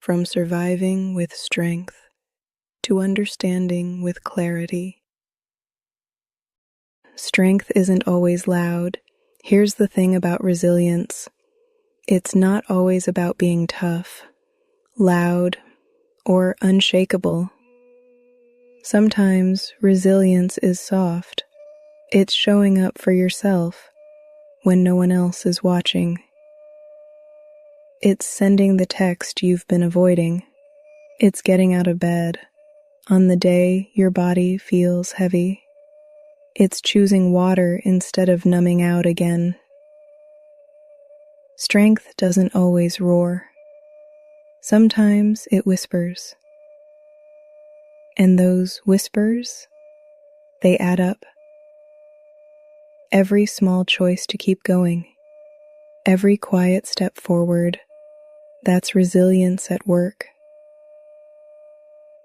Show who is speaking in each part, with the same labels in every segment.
Speaker 1: from surviving with strength to understanding with clarity. Strength isn't always loud. Here's the thing about resilience. It's not always about being tough, loud, or unshakable. Sometimes resilience is soft. It's showing up for yourself when no one else is watching. It's sending the text you've been avoiding. It's getting out of bed on the day your body feels heavy. It's choosing water instead of numbing out again. Strength doesn't always roar. Sometimes it whispers. And those whispers, they add up. Every small choice to keep going, every quiet step forward, that's resilience at work.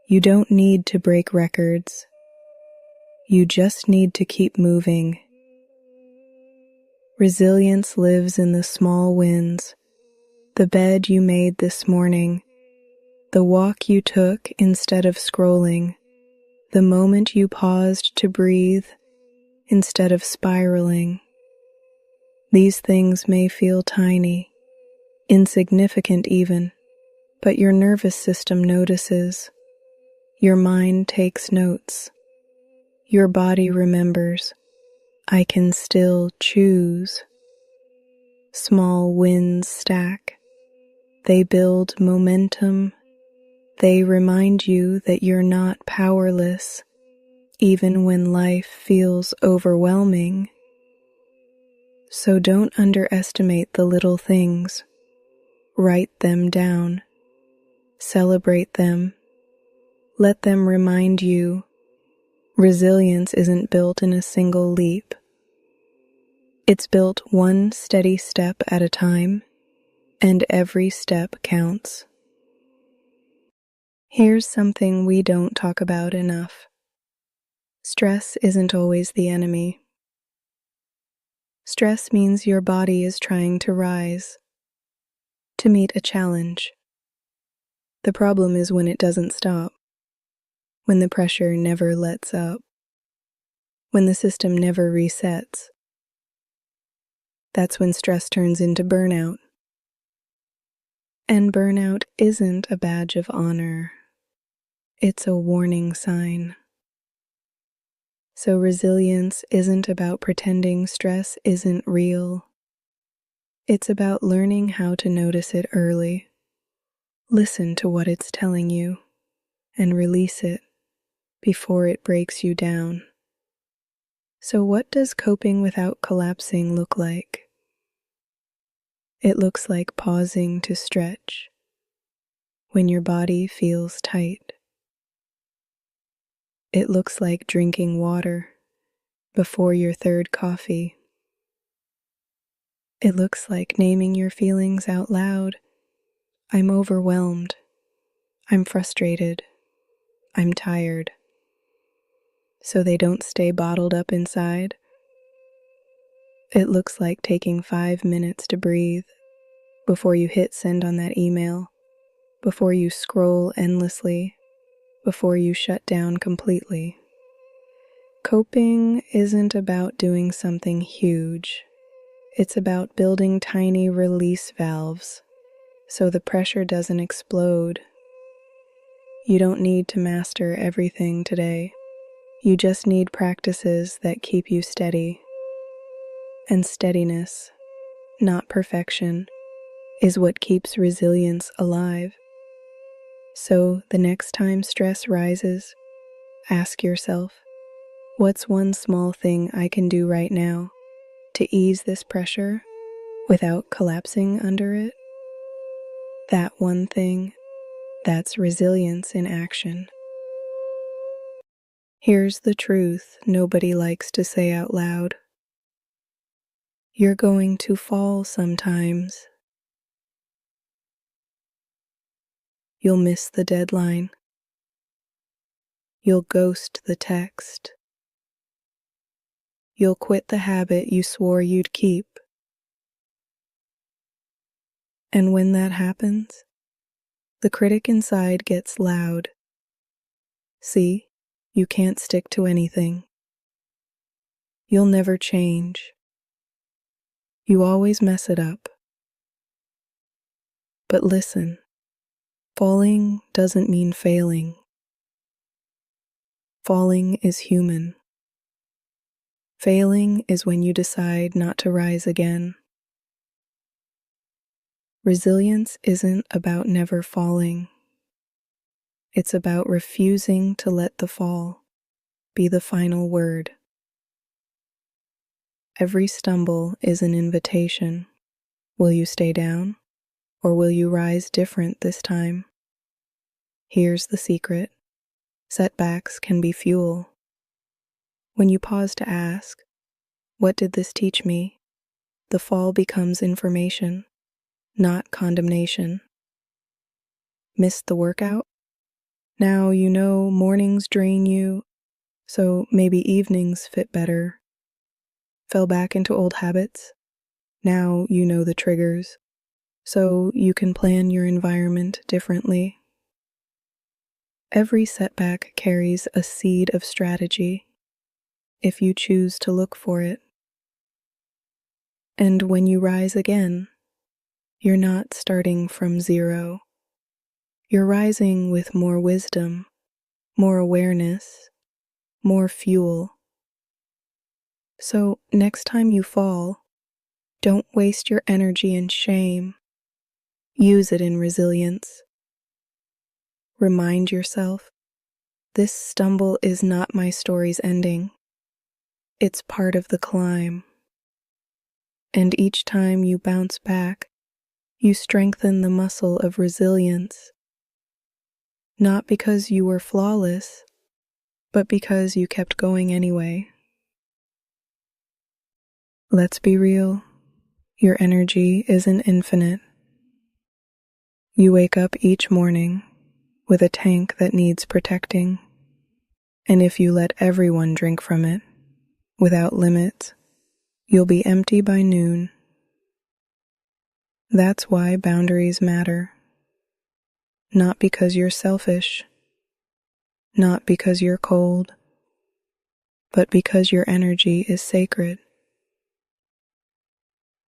Speaker 1: You don't need to break records. You just need to keep moving. Resilience lives in the small wins, the bed you made this morning, the walk you took instead of scrolling, the moment you paused to breathe instead of spiraling. These things may feel tiny, insignificant even, but your nervous system notices. Your mind takes notes. Your body remembers. I can still choose. Small wins stack. They build momentum. They remind you that you're not powerless, even when life feels overwhelming. So don't underestimate the little things. Write them down. Celebrate them. Let them remind you resilience isn't built in a single leap. It's built one steady step at a time, and every step counts. Here's something we don't talk about enough. Stress isn't always the enemy. Stress means your body is trying to rise, to meet a challenge. The problem is when it doesn't stop, when the pressure never lets up, when the system never resets. That's when stress turns into burnout. And burnout isn't a badge of honor. It's a warning sign. So resilience isn't about pretending stress isn't real. It's about learning how to notice it early. Listen to what it's telling you and release it before it breaks you down. So what does coping without collapsing look like? It looks like pausing to stretch when your body feels tight. It looks like drinking water before your third coffee. It looks like naming your feelings out loud. I'm overwhelmed. I'm frustrated. I'm tired. So they don't stay bottled up inside. It looks like taking 5 minutes to breathe before you hit send on that email, before you scroll endlessly, before you shut down completely. Coping isn't about doing something huge. It's about building tiny release valves so the pressure doesn't explode. You don't need to master everything today. You just need practices that keep you steady. And steadiness, not perfection, is what keeps resilience alive. So the next time stress rises, ask yourself, what's one small thing I can do right now to ease this pressure without collapsing under it? That one thing, that's resilience in action. Here's the truth nobody likes to say out loud. You're going to fall sometimes. You'll miss the deadline. You'll ghost the text. You'll quit the habit you swore you'd keep. And when that happens, the critic inside gets loud. See, you can't stick to anything. You'll never change. You always mess it up. But listen, falling doesn't mean failing. Falling is human. Failing is when you decide not to rise again. Resilience isn't about never falling. It's about refusing to let the fall be the final word. Every stumble is an invitation. Will you stay down, or will you rise different this time? Here's the secret. Setbacks can be fuel. When you pause to ask, what did this teach me? The fall becomes information, not condemnation. Missed the workout? Now you know mornings drain you, so maybe evenings fit better. Fell back into old habits? Now you know the triggers, so you can plan your environment differently. Every setback carries a seed of strategy, if you choose to look for it. And when you rise again, you're not starting from zero. You're rising with more wisdom, more awareness, more fuel. So next time you fall, don't waste your energy in shame. Use it in resilience. Remind yourself, this stumble is not my story's ending. It's part of the climb. And each time you bounce back, you strengthen the muscle of resilience. Not because you were flawless, but because you kept going anyway. Let's be real, your energy isn't infinite. You wake up each morning with a tank that needs protecting, and if you let everyone drink from it, without limits, you'll be empty by noon. That's why boundaries matter. Not because you're selfish, not because you're cold, but because your energy is sacred.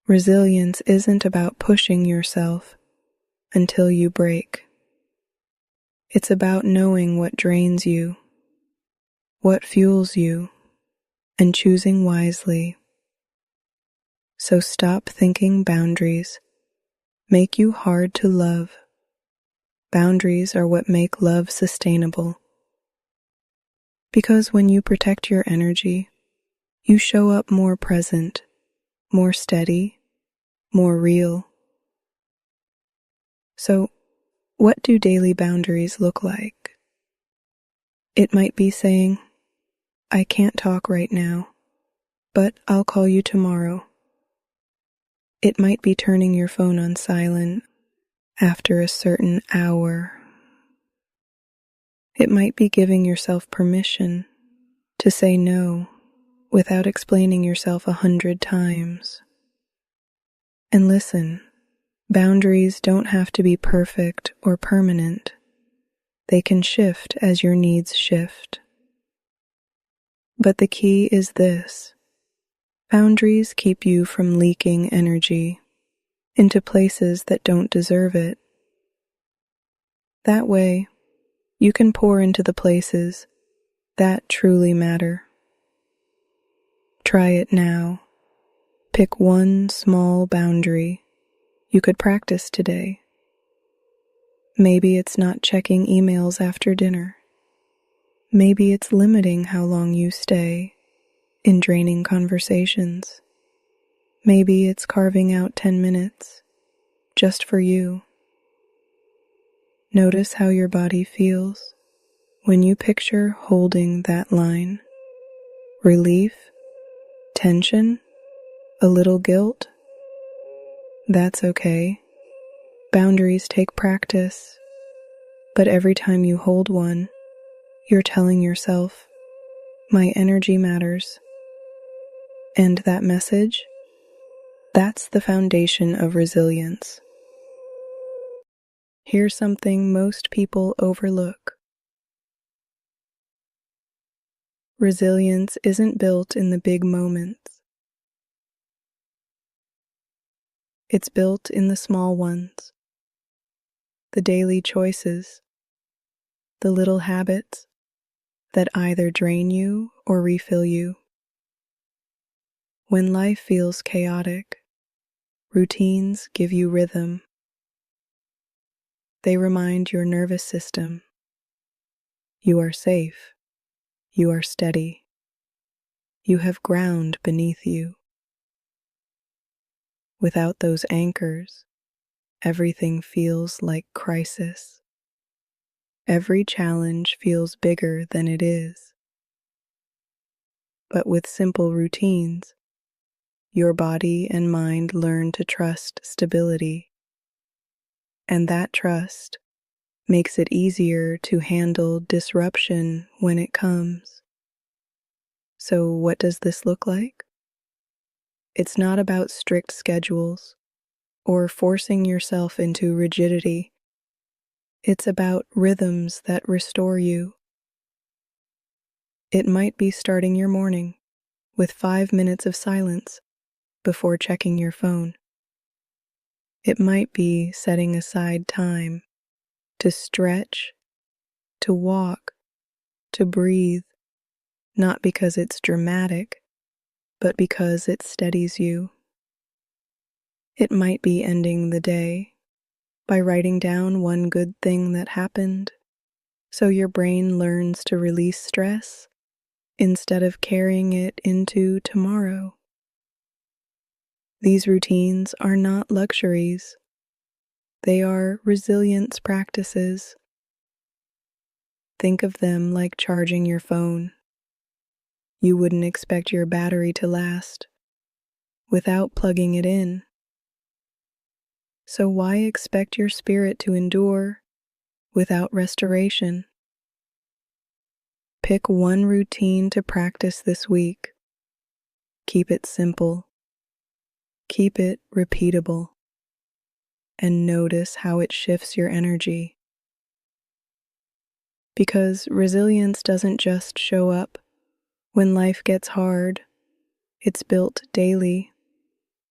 Speaker 1: Resilience isn't about pushing yourself until you break. It's about knowing what drains you, what fuels you, and choosing wisely. So stop thinking boundaries make you hard to love. Boundaries are what make love sustainable. Because when you protect your energy, you show up more present, more steady, more real. So, what do daily boundaries look like? It might be saying, I can't talk right now, but I'll call you tomorrow. It might be turning your phone on silent after a certain hour. It might be giving yourself permission to say no without explaining yourself 100 times. And listen, boundaries don't have to be perfect or permanent. They can shift as your needs shift. But the key is this. Boundaries keep you from leaking energy into places that don't deserve it. That way, you can pour into the places that truly matter. Try it now. Pick one small boundary you could practice today. Maybe it's not checking emails after dinner. Maybe it's limiting how long you stay in draining conversations. Maybe it's carving out 10 minutes just for you. Notice how your body feels when you picture holding that line. Relief, tension, a little guilt. That's okay. Boundaries take practice, but every time you hold one, you're telling yourself, my energy matters. And that message, that's the foundation of resilience. Here's something most people overlook. Resilience isn't built in the big moments. It's built in the small ones, the daily choices, the little habits that either drain you or refill you. When life feels chaotic, routines give you rhythm. They remind your nervous system you are safe, you are steady, you have ground beneath you. Without those anchors, everything feels like crisis. Every challenge feels bigger than it is. But with simple routines, your body and mind learn to trust stability, and that trust makes it easier to handle disruption when it comes. So, what does this look like? It's not about strict schedules or forcing yourself into rigidity. It's about rhythms that restore you. It might be starting your morning with 5 minutes of silence before checking your phone. It might be setting aside time to stretch, to walk, to breathe, not because it's dramatic, but because it steadies you. It might be ending the day by writing down one good thing that happened so your brain learns to release stress instead of carrying it into tomorrow. These routines are not luxuries. They are resilience practices. Think of them like charging your phone. You wouldn't expect your battery to last without plugging it in. So why expect your spirit to endure without restoration? Pick one routine to practice this week. Keep it simple. Keep it repeatable. And notice how it shifts your energy. Because resilience doesn't just show up when life gets hard. It's built daily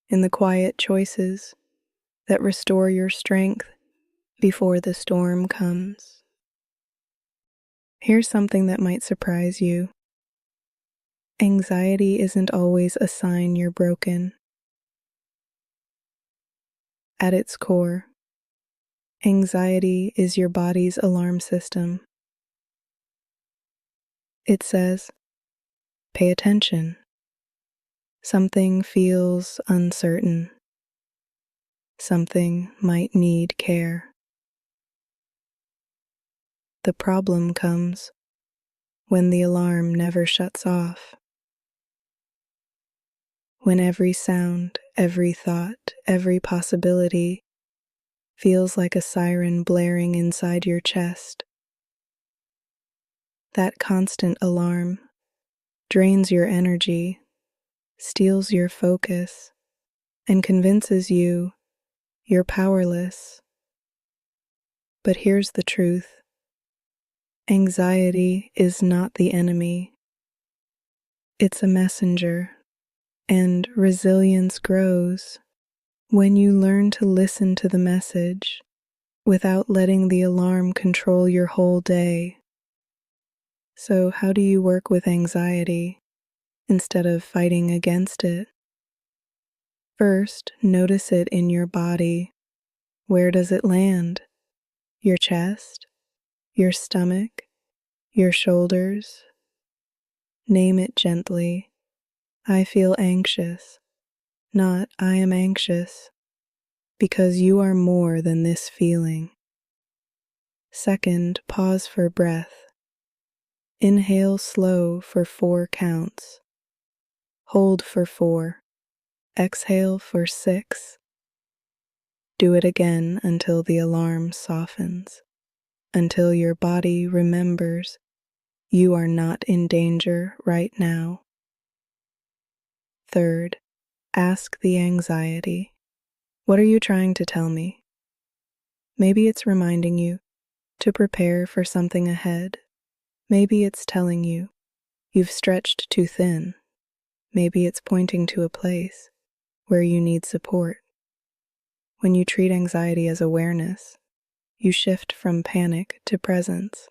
Speaker 1: in the quiet choices that restore your strength before the storm comes. Here's something that might surprise you. Anxiety isn't always a sign you're broken. At its core, anxiety is your body's alarm system. It says, pay attention. Something feels uncertain. Something might need care. The problem comes when the alarm never shuts off. When every sound, every thought, every possibility feels like a siren blaring inside your chest. That constant alarm drains your energy, steals your focus, and convinces you you're powerless. But here's the truth. Anxiety is not the enemy. It's a messenger, and resilience grows when you learn to listen to the message without letting the alarm control your whole day. So, how do you work with anxiety instead of fighting against it? First, notice it in your body. Where does it land? Your chest? Your stomach? Your shoulders? Name it gently. I feel anxious, not I am anxious, because you are more than this feeling. Second, pause for breath. Inhale slow for 4 counts. Hold for 4. Exhale for 6. Do it again until the alarm softens, until your body remembers you are not in danger right now. Third, ask the anxiety, what are you trying to tell me? Maybe it's reminding you to prepare for something ahead. Maybe it's telling you you've stretched too thin. Maybe it's pointing to a place where you need support. When you treat anxiety as awareness, you shift from panic to presence.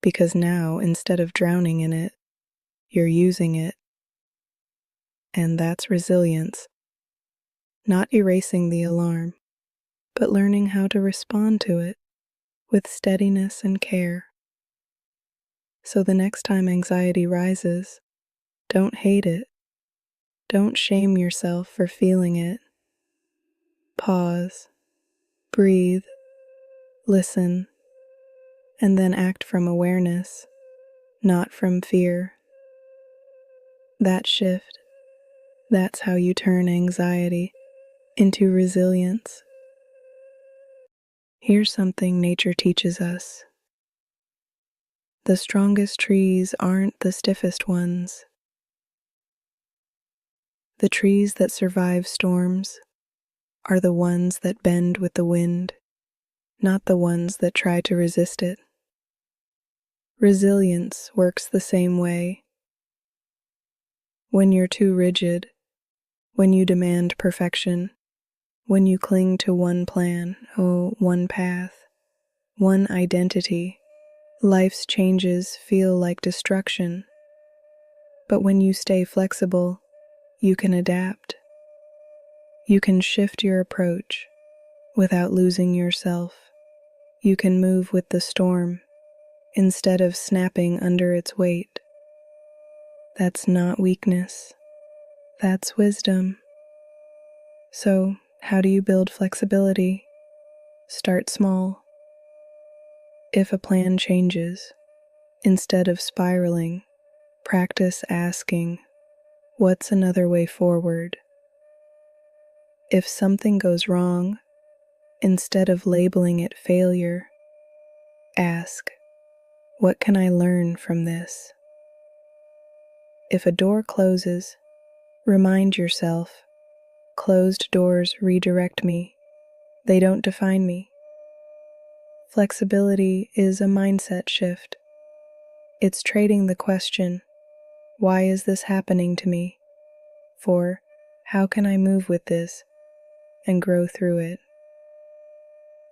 Speaker 1: Because now, instead of drowning in it, you're using it. And that's resilience. Not erasing the alarm, but learning how to respond to it with steadiness and care. So the next time anxiety rises, don't hate it. Don't shame yourself for feeling it. Pause, breathe, listen, and then act from awareness, not from fear. That shift, that's how you turn anxiety into resilience. Here's something nature teaches us. The strongest trees aren't the stiffest ones. The trees that survive storms are the ones that bend with the wind, not the ones that try to resist it. Resilience works the same way. When you're too rigid, when you demand perfection, when you cling to one plan, one path, one identity, life's changes feel like destruction. But when you stay flexible, you can adapt. You can shift your approach without losing yourself. You can move with the storm instead of snapping under its weight. That's not weakness. That's wisdom. So, how do you build flexibility? Start small. If a plan changes, instead of spiraling, practice asking, what's another way forward? If something goes wrong, instead of labeling it failure, ask, what can I learn from this? If a door closes, remind yourself, closed doors redirect me. They don't define me. Flexibility is a mindset shift. It's trading the question, why is this happening to me? For, how can I move with this and grow through it?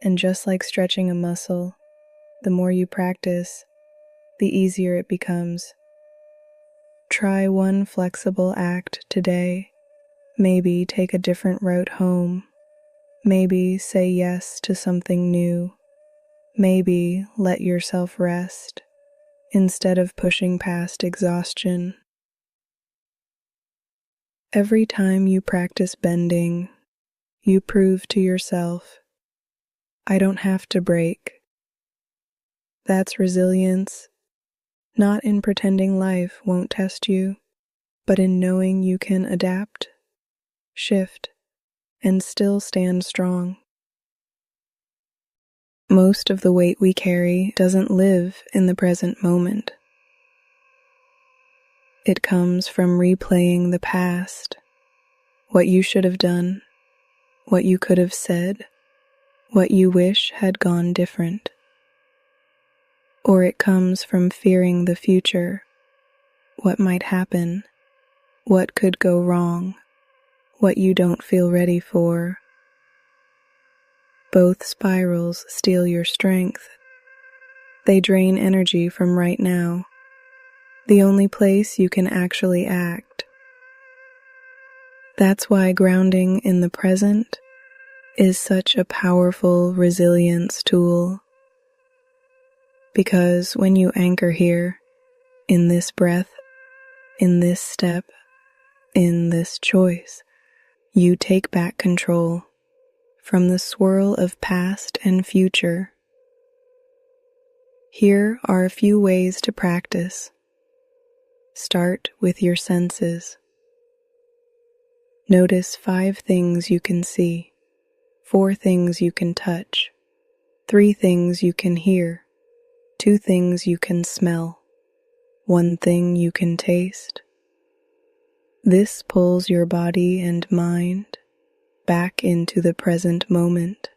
Speaker 1: And just like stretching a muscle, the more you practice, the easier it becomes. Try one flexible act today. Maybe take a different route home. Maybe say yes to something new. Maybe let yourself rest instead of pushing past exhaustion. Every time you practice bending, you prove to yourself, I don't have to break. That's resilience, not in pretending life won't test you, but in knowing you can adapt, shift, and still stand strong. Most of the weight we carry doesn't live in the present moment. It comes from replaying the past, what you should have done, what you could have said, what you wish had gone different. Or it comes from fearing the future, what might happen, what could go wrong, what you don't feel ready for. Both spirals steal your strength. They drain energy from right now, the only place you can actually act. That's why grounding in the present is such a powerful resilience tool. Because when you anchor here, in this breath, in this step, in this choice, you take back control from the swirl of past and future. Here are a few ways to practice. Start with your senses. Notice 5 things you can see, 4 things you can touch, 3 things you can hear, 2 things you can smell, 1 thing you can taste. This pulls your body and mind back into the present moment.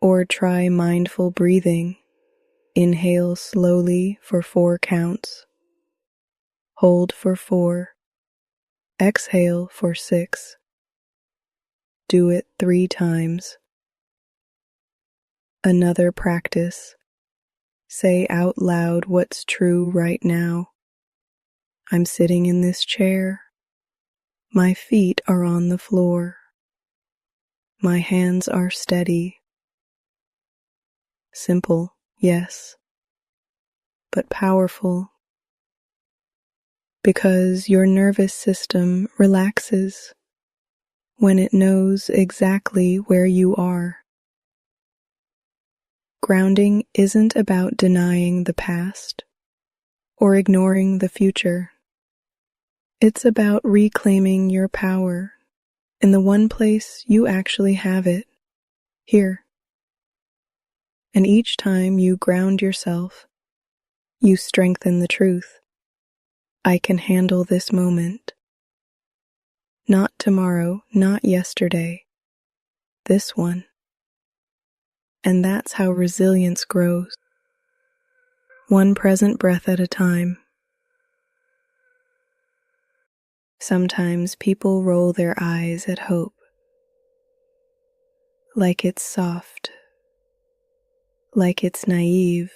Speaker 1: Or try mindful breathing. Inhale slowly for 4 counts. Hold for 4. Exhale for 6. Do it 3 times. Another practice. Say out loud what's true right now. I'm sitting in this chair. My feet are on the floor. My hands are steady. Simple, yes, but powerful. Because your nervous system relaxes when it knows exactly where you are. Grounding isn't about denying the past or ignoring the future. It's about reclaiming your power in the one place you actually have it, here. And each time you ground yourself, you strengthen the truth. I can handle this moment. Not tomorrow, not yesterday. This one. And that's how resilience grows. One present breath at a time. Sometimes people roll their eyes at hope, like it's soft, like it's naive,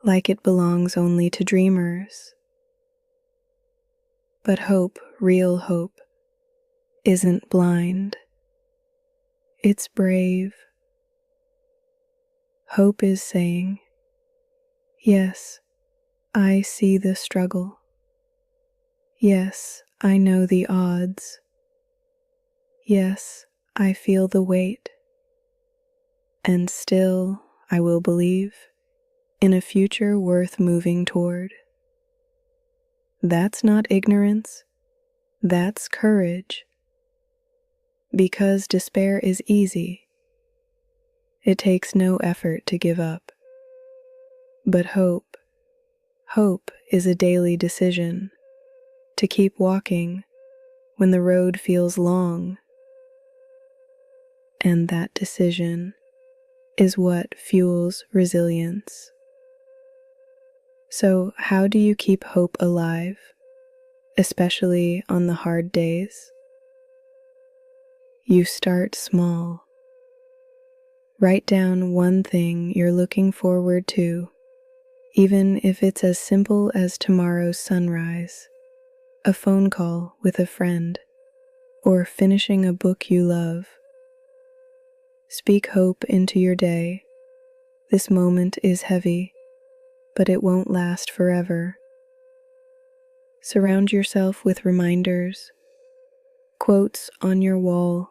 Speaker 1: like it belongs only to dreamers. But hope, real hope, isn't blind. It's brave. Hope is saying, yes, I see the struggle. Yes, I know the odds. Yes, I feel the weight. And still, I will believe in a future worth moving toward. That's not ignorance. That's courage. Because despair is easy. It takes no effort to give up. But hope is a daily decision to keep walking when the road feels long. And that decision is what fuels resilience. So, how do you keep hope alive, especially on the hard days? You start small. Write down one thing you're looking forward to, even if it's as simple as tomorrow's sunrise, a phone call with a friend, or finishing a book you love. Speak hope into your day. This moment is heavy, but it won't last forever. Surround yourself with reminders, quotes on your wall,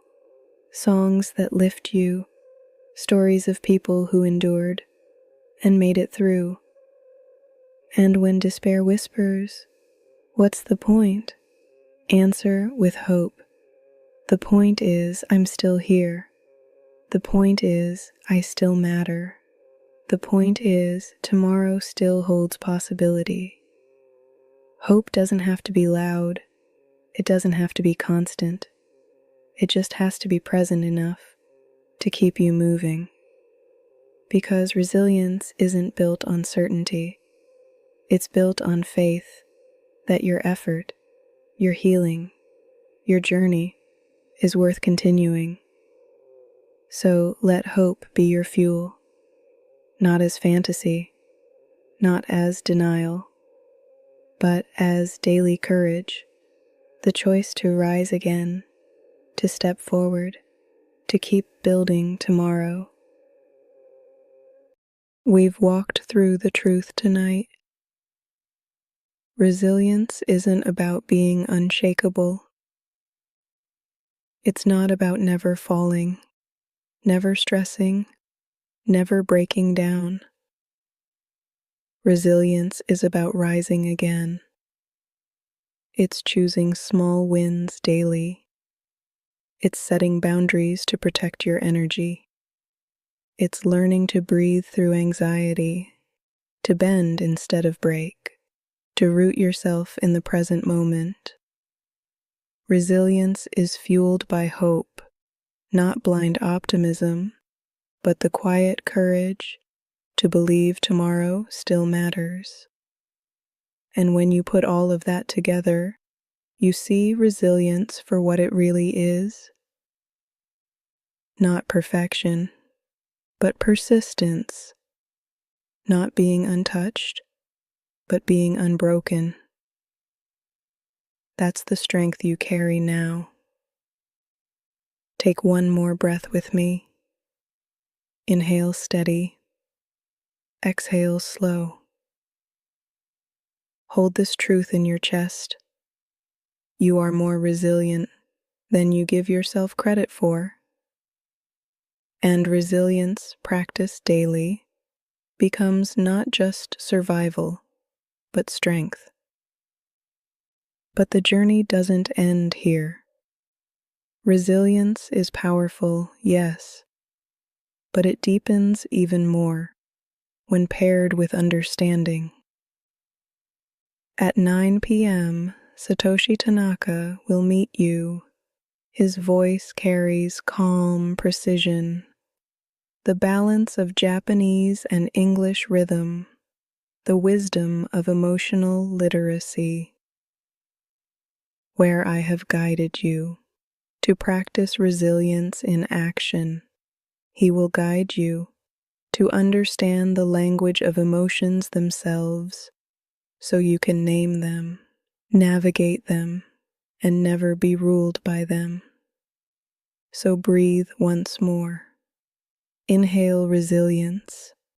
Speaker 1: songs that lift you, stories of people who endured and made it through. And when despair whispers, "What's the point?" answer with hope. The point is, I'm still here. The point is, I still matter. The point is, tomorrow still holds possibility. Hope doesn't have to be loud. It doesn't have to be constant. It just has to be present enough to keep you moving. Because resilience isn't built on certainty. It's built on faith that your effort, your healing, your journey is worth continuing. So let hope be your fuel, not as fantasy, not as denial, but as daily courage, the choice to rise again, to step forward, to keep building tomorrow. We've walked through the truth tonight. Resilience isn't about being unshakable. It's not about never falling, never stressing, never breaking down. Resilience is about rising again. It's choosing small wins daily. It's setting boundaries to protect your energy. It's learning to breathe through anxiety, to bend instead of break, to root yourself in the present moment. Resilience is fueled by hope, not blind optimism, but the quiet courage to believe tomorrow still matters. And when you put all of that together, you see resilience for what it really is. Not perfection, but persistence. Not being untouched, but being unbroken. That's the strength you carry now. Take one more breath with me. Inhale steady. Exhale slow. Hold this truth in your chest. You are more resilient than you give yourself credit for. And resilience practiced daily becomes not just survival, but strength. But the journey doesn't end here. Resilience is powerful, yes, but it deepens even more when paired with understanding. At 9 p.m., Satoshi Tanaka will meet you. His voice carries calm precision, the balance of Japanese and English rhythm, the wisdom of emotional literacy. Where I have guided you to practice resilience in action, he will guide you to understand the language of emotions themselves so you can name them, navigate them, and never be ruled by them. So breathe once more. Inhale resilience.